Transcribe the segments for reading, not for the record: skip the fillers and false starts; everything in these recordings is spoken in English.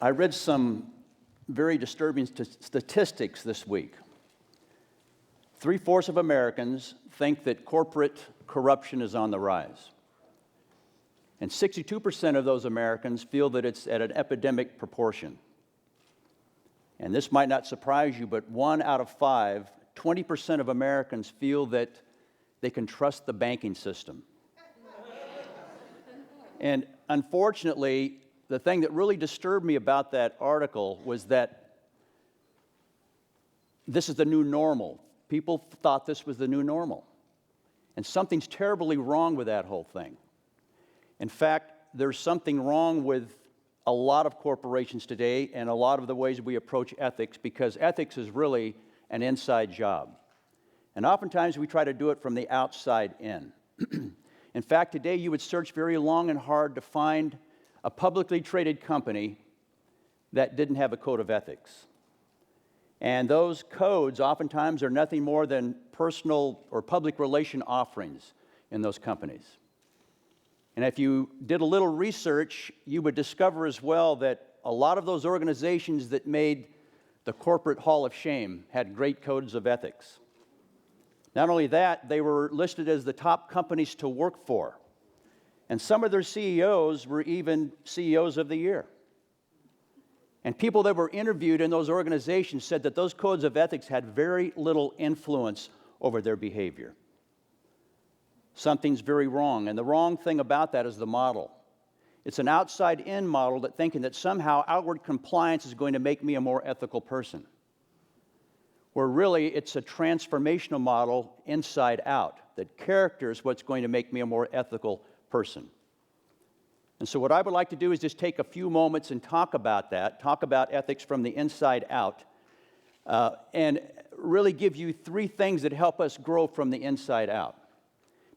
I read some very disturbing statistics this week. 3/4 of Americans think that corporate corruption is on the rise. And 62% of those Americans feel that it's at an epidemic proportion. And this might not surprise you, but 1 out of 5, 20% of Americans feel that they can trust the banking system. And unfortunately, the thing that really disturbed me about that article was that this is the new normal. People thought this was the new normal. And something's terribly wrong with that whole thing. In fact, there's something wrong with a lot of corporations today and a lot of the ways we approach ethics, because ethics is really an inside job. And oftentimes we try to do it from the outside in. In fact, today you would search very long and hard to find a publicly traded company that didn't have a code of ethics. And those codes oftentimes are nothing more than personal or public relation offerings in those companies. And if you did a little research, you would discover as well that a lot of those organizations that made the corporate Hall of Shame had great codes of ethics. Not only that, they were listed as the top companies to work for. And some of their CEOs were even CEOs of the year. And people that were interviewed in those organizations said that those codes of ethics had very little influence over their behavior. Something's very wrong, and the wrong thing about that is the model. It's an outside-in model that thinking that somehow outward compliance is going to make me a more ethical person, where really it's a transformational model inside out, that character is what's going to make me a more ethical person. And so what I would like to do is just take a few moments and talk about that, talk about ethics from the inside out, and really give you 3 things that help us grow from the inside out.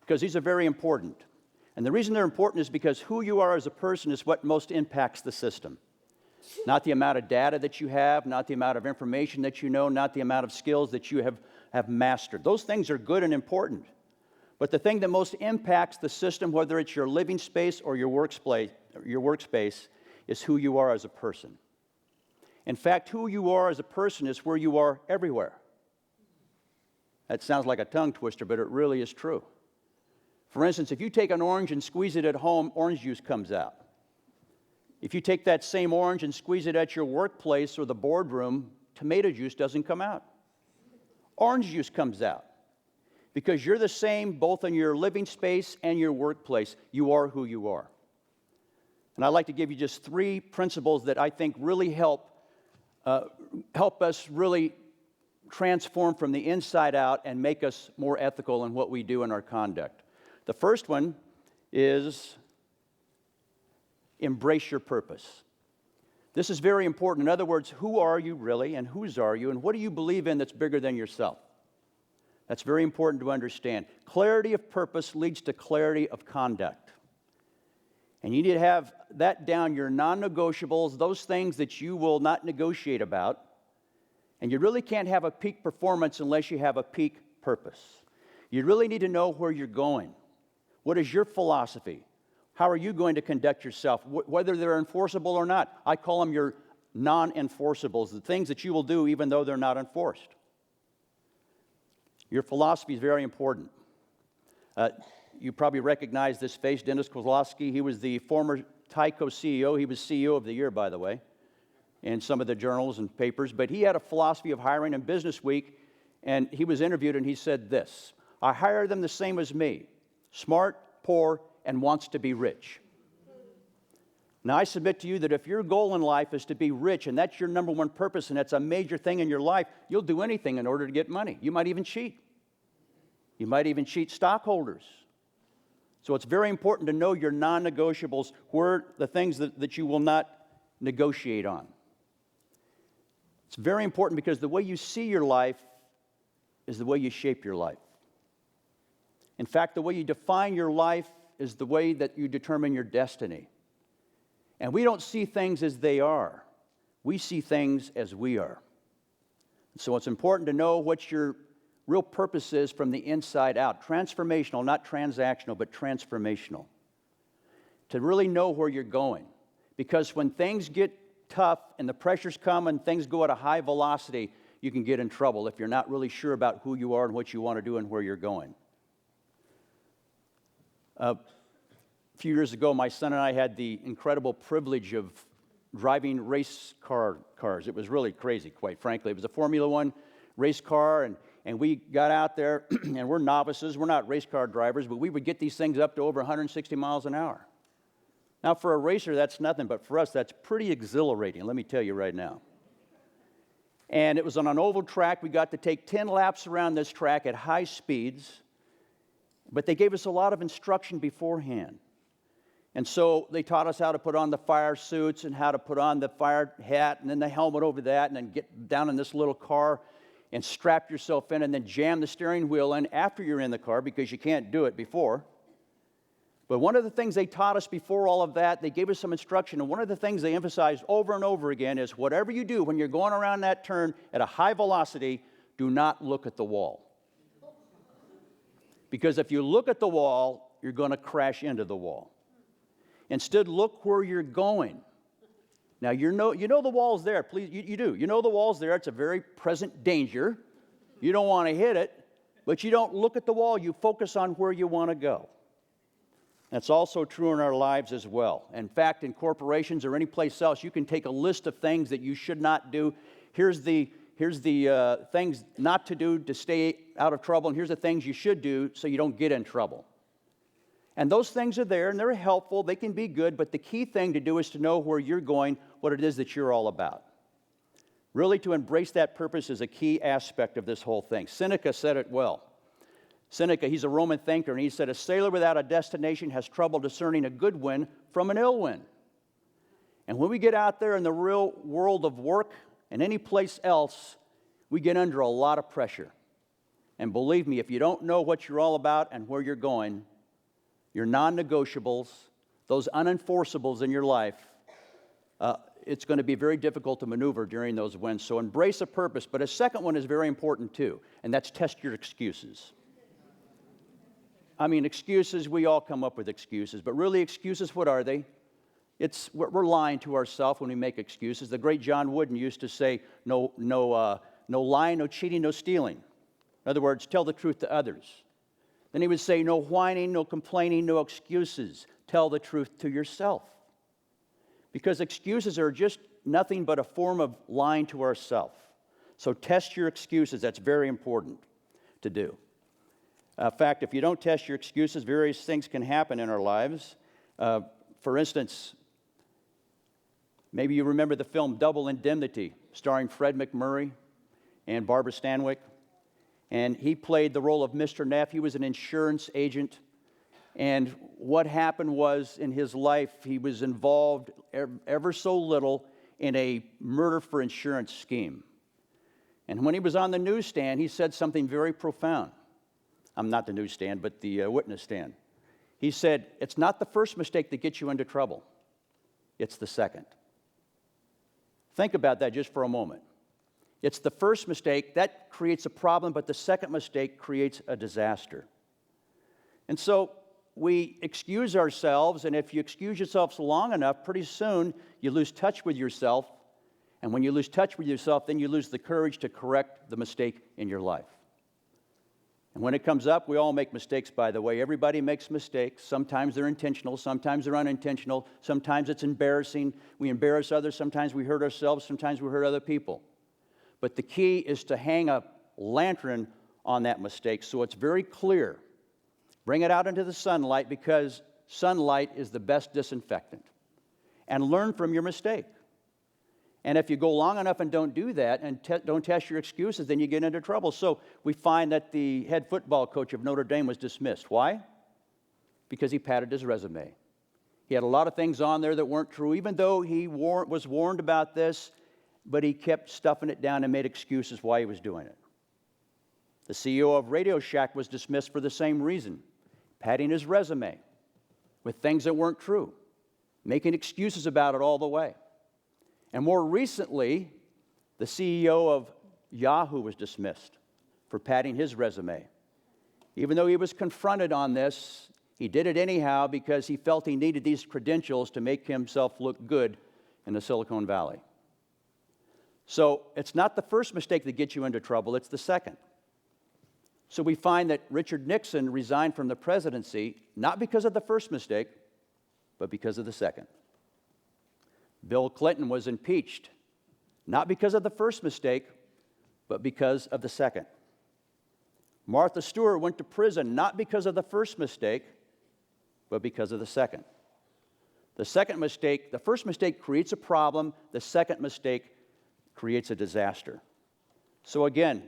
Because these are very important. And the reason they're important is because who you are as a person is what most impacts the system. Not the amount of data that you have, not the amount of information that you know, not the amount of skills that you have mastered. Those things are good and important. But the thing that most impacts the system, whether it's your living space or your workspace, is who you are as a person. In fact, who you are as a person is where you are everywhere. That sounds like a tongue twister, but it really is true. For instance, if you take an orange and squeeze it at home, orange juice comes out. If you take that same orange and squeeze it at your workplace or the boardroom, tomato juice doesn't come out. Orange juice comes out. Because you're the same both in your living space and your workplace. You are who you are. And I'd like to give you just 3 principles that I think really help us really transform from the inside out and make us more ethical in what we do in our conduct. The first one is embrace your purpose. This is very important. In other words, who are you really and whose are you and what do you believe in that's bigger than yourself? That's very important to understand. Clarity of purpose leads to clarity of conduct. And you need to have that down, your non-negotiables, those things that you will not negotiate about. And you really can't have a peak performance unless you have a peak purpose. You really need to know where you're going. What is your philosophy? How are you going to conduct yourself, whether they're enforceable or not? I call them your non-enforceables, the things that you will do even though they're not enforced. Your philosophy is very important. You probably recognize this face, Dennis Kozlowski. He was the former Tyco CEO. He was CEO of the year, by the way, in some of the journals and papers. But he had a philosophy of hiring in Business Week, and he was interviewed, and he said this: I hire them the same as me, smart, poor, and wants to be rich. Now, I submit to you that if your goal in life is to be rich, and that's your number one purpose, and that's a major thing in your life, you'll do anything in order to get money. You might even cheat. You might even cheat stockholders. So it's very important to know your non-negotiables, where the things that you will not negotiate on. It's very important because the way you see your life is the way you shape your life. In fact, the way you define your life is the way that you determine your destiny. And we don't see things as they are. We see things as we are. So it's important to know what your real purpose is from the inside out. Transformational, not transactional, but transformational. To really know where you're going. Because when things get tough and the pressures come and things go at a high velocity, you can get in trouble if you're not really sure about who you are and what you want to do and where you're going. A few years ago, my son and I had the incredible privilege of driving race cars. It was really crazy, quite frankly. It was a Formula One race car, and we got out there, and we're novices. We're not race car drivers, but we would get these things up to over 160 miles an hour. Now, for a racer, that's nothing, but for us, that's pretty exhilarating, let me tell you right now. And it was on an oval track. We got to take 10 laps around this track at high speeds, but they gave us a lot of instruction beforehand. And so they taught us how to put on the fire suits and how to put on the fire hat and then the helmet over that and then get down in this little car and strap yourself in and then jam the steering wheel in after you're in the car because you can't do it before. But one of the things they taught us before all of that, they gave us some instruction, and one of the things they emphasized over and over again is whatever you do when you're going around that turn at a high velocity, do not look at the wall. Because if you look at the wall, you're going to crash into the wall. Instead, look where you're going. Now, you know the wall's there. Please, you do. You know the wall's there. It's a very present danger. You don't want to hit it, but you don't look at the wall. You focus on where you want to go. That's also true in our lives as well. In fact, in corporations or any place else, you can take a list of things that you should not do. Here's the things not to do to stay out of trouble, and here's the things you should do so you don't get in trouble. And those things are there, and they're helpful. They can be good, but the key thing to do is to know where you're going, what it is that you're all about. Really, to embrace that purpose is a key aspect of this whole thing. Seneca said it well. Seneca, he's a Roman thinker, and he said, a sailor without a destination has trouble discerning a good wind from an ill wind. And when we get out there in the real world of work and any place else, we get under a lot of pressure. And believe me, if you don't know what you're all about and where you're going, your non-negotiables, those unenforceables in your life, it's going to be very difficult to maneuver during those winds. So embrace a purpose. But a second one is very important too, and that's test your excuses. I mean, excuses, we all come up with excuses, but really excuses, what are they? We're lying to ourselves when we make excuses. The great John Wooden used to say, no lying, no cheating, no stealing. In other words, tell the truth to others. Then he would say, no whining, no complaining, no excuses. Tell the truth to yourself. Because excuses are just nothing but a form of lying to ourselves. So test your excuses. That's very important to do. In fact, if you don't test your excuses, various things can happen in our lives. For instance, maybe you remember the film Double Indemnity, starring Fred MacMurray and Barbara Stanwyck. And he played the role of Mr. Neff. He was an insurance agent. And what happened was, in his life, he was involved ever so little in a murder for insurance scheme. And when he was on the newsstand, he said something very profound. Not the newsstand, but the witness stand. He said, it's not the first mistake that gets you into trouble. It's the second. Think about that just for a moment. It's the first mistake that creates a problem, but the second mistake creates a disaster. And so we excuse ourselves, and if you excuse yourself long enough, pretty soon you lose touch with yourself. And when you lose touch with yourself, then you lose the courage to correct the mistake in your life. And when it comes up, we all make mistakes, by the way. Everybody makes mistakes. Sometimes they're intentional, sometimes they're unintentional, sometimes it's embarrassing. We embarrass others, sometimes we hurt ourselves, sometimes we hurt other people. But the key is to hang a lantern on that mistake so it's very clear. Bring it out into the sunlight, because sunlight is the best disinfectant. And learn from your mistake. And if you go long enough and don't do that and don't test your excuses, then you get into trouble. So we find that the head football coach of Notre Dame was dismissed. Why? Because he padded his resume. He had a lot of things on there that weren't true, even though he was warned about this, but he kept stuffing it down and made excuses why he was doing it. The CEO of Radio Shack was dismissed for the same reason, padding his resume with things that weren't true, making excuses about it all the way. And more recently, the CEO of Yahoo was dismissed for padding his resume. Even though he was confronted on this, he did it anyhow because he felt he needed these credentials to make himself look good in the Silicon Valley. So it's not the first mistake that gets you into trouble, it's the second. So we find that Richard Nixon resigned from the presidency, not because of the first mistake, but because of the second. Bill Clinton was impeached, not because of the first mistake, but because of the second. Martha Stewart went to prison, not because of the first mistake, but because of the second. The first mistake creates a problem, the second mistake creates a disaster. So again,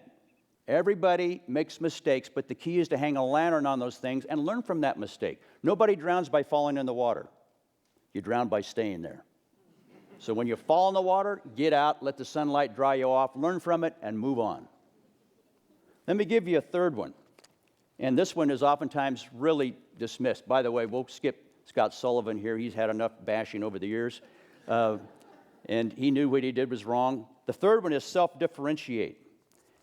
everybody makes mistakes, but the key is to hang a lantern on those things and learn from that mistake. Nobody drowns by falling in the water. You drown by staying there. So when you fall in the water, get out, let the sunlight dry you off, learn from it, and move on. Let me give you a third one. And this one is oftentimes really dismissed. By the way, we'll skip Scott Sullivan here. He's had enough bashing over the years. And he knew what he did was wrong. The third one is self-differentiate.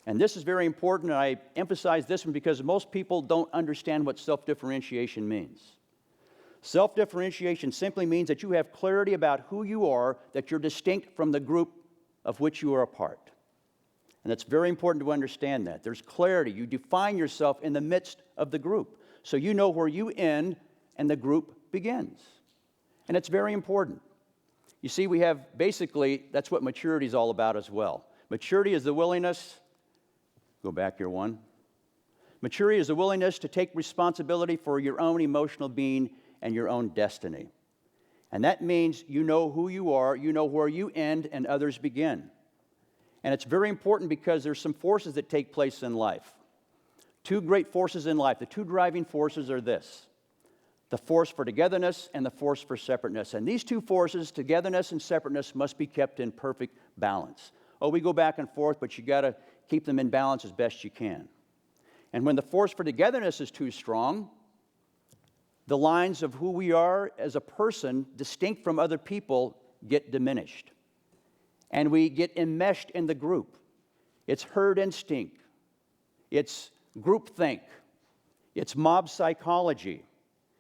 And this is very important, and I emphasize this one because most people don't understand what self-differentiation means. Self-differentiation simply means that you have clarity about who you are, that you're distinct from the group of which you are a part. And it's very important to understand that. There's clarity. You define yourself in the midst of the group. So you know where you end and the group begins. And it's very important. You see, we have basically, that's what maturity is all about as well. Maturity is the willingness, go back here one. Maturity is the willingness to take responsibility for your own emotional being and your own destiny. And that means you know who you are, you know where you end and others begin. And it's very important because there's some forces that take place in life. Two great forces in life. The two driving forces are this: the force for togetherness and the force for separateness. And these two forces, togetherness and separateness, must be kept in perfect balance. Oh, we go back and forth, but you got to keep them in balance as best you can. And when the force for togetherness is too strong, the lines of who we are as a person, distinct from other people, get diminished. And we get enmeshed in the group. It's herd instinct. It's groupthink. It's mob psychology.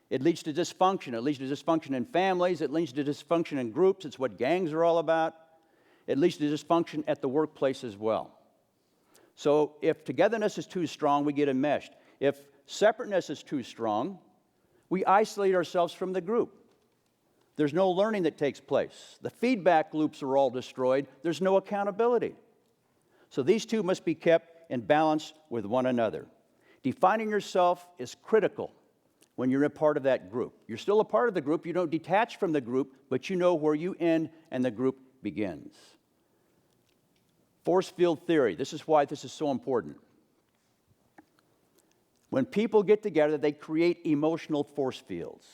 It leads to dysfunction. It leads to dysfunction in families. It leads to dysfunction in groups. It's what gangs are all about. It leads to dysfunction at the workplace as well. So if togetherness is too strong, we get enmeshed. If separateness is too strong, we isolate ourselves from the group. There's no learning that takes place. The feedback loops are all destroyed. There's no accountability. So these two must be kept in balance with one another. Defining yourself is critical when you're a part of that group. You're still a part of the group. You don't detach from the group, but you know where you end and the group begins. Force field theory. This is why this is so important. When people get together, they create emotional force fields.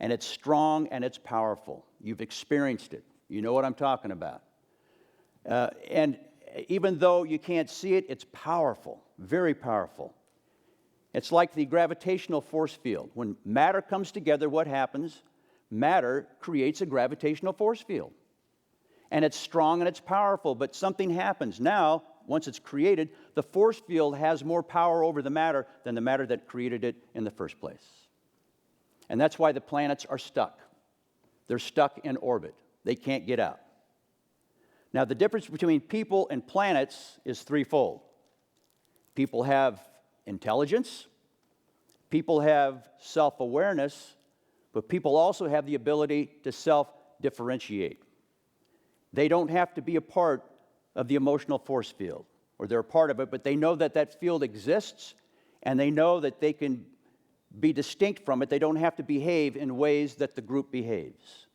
And it's strong and it's powerful. You've experienced it. You know what I'm talking about. And even though you can't see it, it's powerful, very powerful. It's like the gravitational force field. When matter comes together, what happens? Matter creates a gravitational force field. And it's strong and it's powerful, but something happens. Now, once it's created, the force field has more power over the matter than the matter that created it in the first place. And that's why the planets are stuck. They're stuck in orbit. They can't get out. Now, the difference between people and planets is threefold. People have intelligence, people have self-awareness, but people also have the ability to self-differentiate. They don't have to be a part of the emotional force field, or they're a part of it, but they know that that field exists, and they know that they can be distinct from it. They don't have to behave in ways that the group behaves.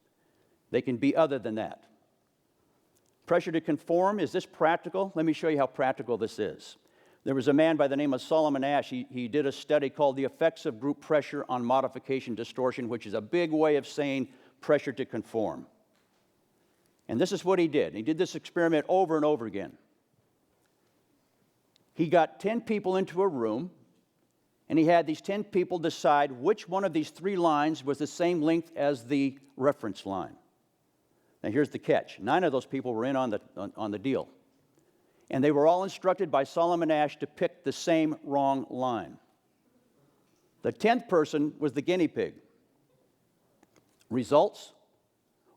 They can be other than that. Pressure to conform, is this practical? Let me show you how practical this is. There was a man by the name of Solomon Asch. He did a study called The Effects of Group Pressure on Modification Distortion, which is a big way of saying pressure to conform. And this is what he did. He did this experiment over and over again. He got 10 people into a room, and he had these 10 people decide which one of these three lines was the same length as the reference line. Now here's the catch. 9 of those people were in on the deal. And they were all instructed by Solomon Asch to pick the same wrong line. The 10th person was the guinea pig. Results?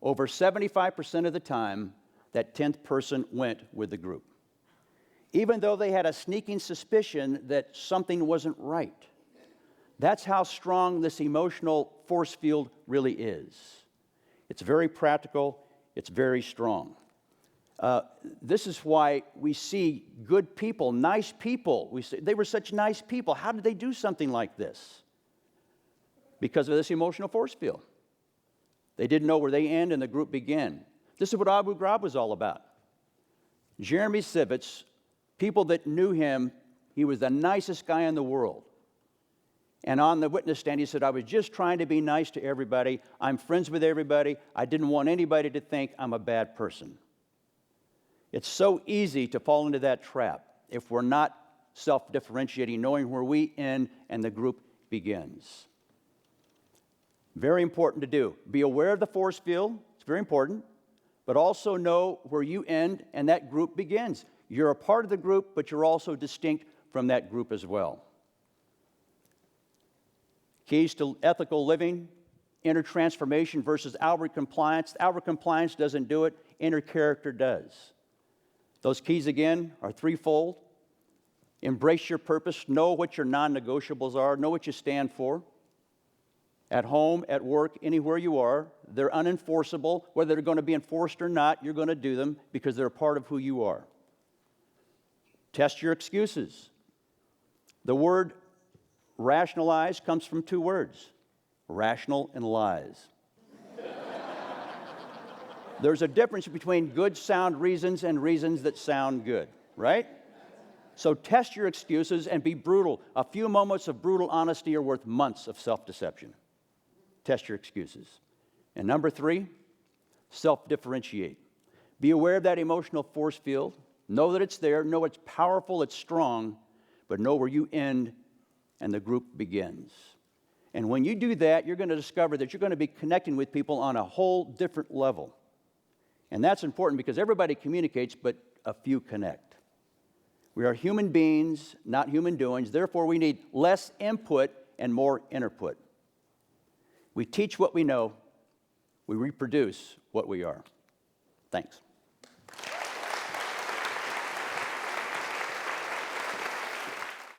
over 75% of the time, that 10th person went with the group, even though they had a sneaking suspicion that something wasn't right. That's how strong this emotional force field really is. It's very practical. It's very strong. This is why we see good people, nice people. We say, they were such nice people. How did they do something like this? Because of this emotional force field. They didn't know where they end and the group began. This is what Abu Ghraib was all about. Jeremy Sivitz, people that knew him, he was the nicest guy in the world. And on the witness stand, he said, I was just trying to be nice to everybody. I'm friends with everybody. I didn't want anybody to think I'm a bad person. It's so easy to fall into that trap if we're not self-differentiating, knowing where we end and the group begins. Very important to do. Be aware of the force field. It's very important. But also know where you end and that group begins. You're a part of the group, but you're also distinct from that group as well. Keys to ethical living, inner transformation versus outward compliance. Outward compliance doesn't do it. Inner character does. Those keys, again, are threefold. Embrace your purpose. Know what your non-negotiables are. Know what you stand for. At home, at work, anywhere you are, they're unenforceable. Whether they're going to be enforced or not, you're going to do them because they're a part of who you are. Test your excuses. The word rationalize comes from two words, rational and lies. There's a difference between good, sound reasons and reasons that sound good, right? So test your excuses and be brutal. A few moments of brutal honesty are worth months of self-deception. Test your excuses. And number 3, self-differentiate. Be aware of that emotional force field. Know that it's there. Know it's powerful, it's strong, but know where you end and the group begins. And when you do that, you're going to discover that you're going to be connecting with people on a whole different level. And that's important because everybody communicates, but a few connect. We are human beings, not human doings. Therefore, we need less input and more input. We teach what we know. We reproduce what we are. Thanks.